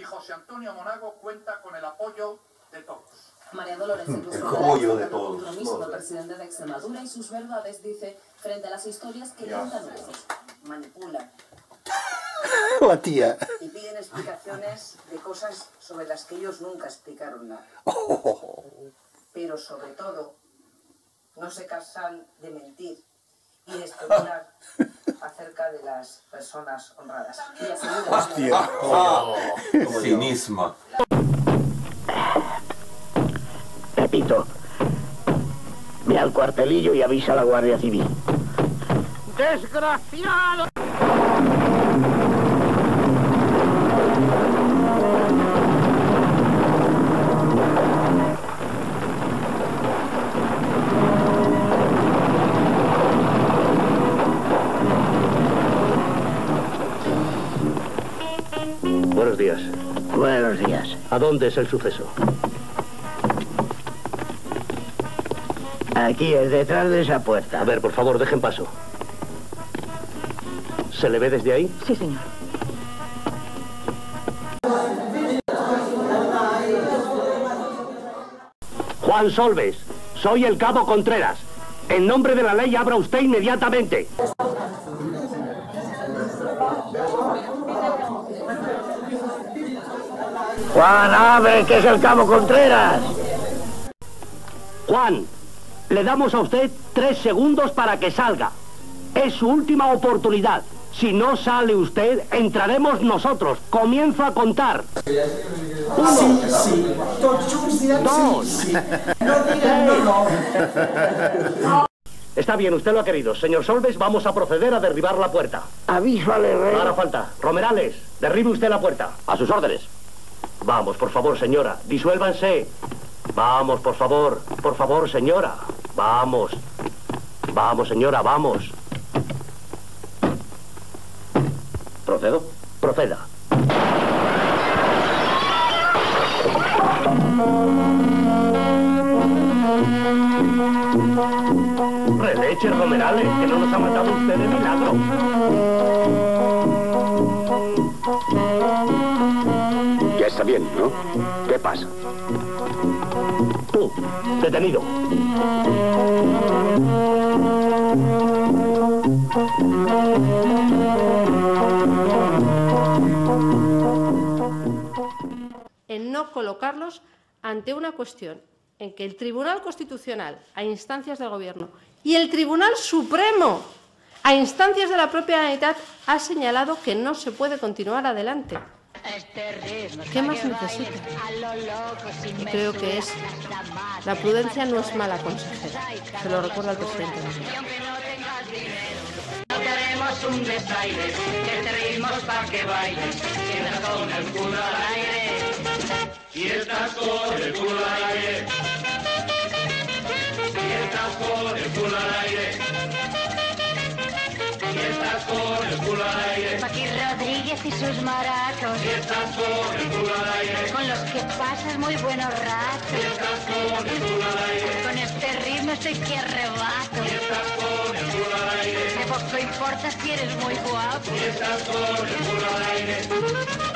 José Antonio Monago cuenta con el apoyo de todos. María Dolores incluso el apoyo de todos. compromiso del presidente de Extremadura y sus verdades, dice, frente a las historias que cuentan otros. Manipulan. La tía. Y piden explicaciones de cosas sobre las que ellos nunca explicaron nada. Pero sobre todo, no se cansan de mentir y de especular acerca de las personas honradas. Y ¡Hostia! Cinismo. Repito, ve al cuartelillo y avisa a la Guardia Civil. ¡Desgraciado! Buenos días. Buenos días. ¿A dónde es el suceso? Aquí es, detrás de esa puerta. A ver, por favor, dejen paso. ¿Se le ve desde ahí? Sí, señor. Juan Solves, soy el cabo Contreras. En nombre de la ley, abra usted inmediatamente. Juan, abre, que es el cabo Contreras. Juan, le damos a usted 3 segundos para que salga. Es su última oportunidad. Si no sale usted, entraremos nosotros. Comienzo a contar. 1, 2, 3. Está bien, usted lo ha querido. Señor Solves, vamos a proceder a derribar la puerta. Aviso al herrero. No hará falta. Romerales, derribe usted la puerta. A sus órdenes. Vamos, por favor, señora. Disuélvanse. Vamos, por favor. Por favor, señora. Vamos. Vamos, señora, vamos. ¿Procedo? Proceda. Releche, Romerales, que no nos ha matado usted de milagro. Ya está bien, ¿no? ¿Qué pasa? Tú, detenido. En no colocarlos ante una cuestión en que el Tribunal Constitucional, a instancias del Gobierno, y el Tribunal Supremo, a instancias de la propia Generalitat, ha señalado que no se puede continuar adelante. ¿Qué más necesita? Y creo que es... La prudencia no es mala consejera. Se lo recuerda al presidente. No queremos un desaire, que te ritmos pa' que bailes, si estás con el culo al aire, si estás con el culo al aire, si estás con el culo al aire, si estás con el culo al aire, Joaquín Rodríguez y sus maracos, si estás con el culo al aire, con los que pasas muy buenos si ratos, estás con el culo al aire, con este ritmo estoy que arrebato, si estás con el culo al aire, que poco importa si eres muy guapo. si estás con el culo al aire.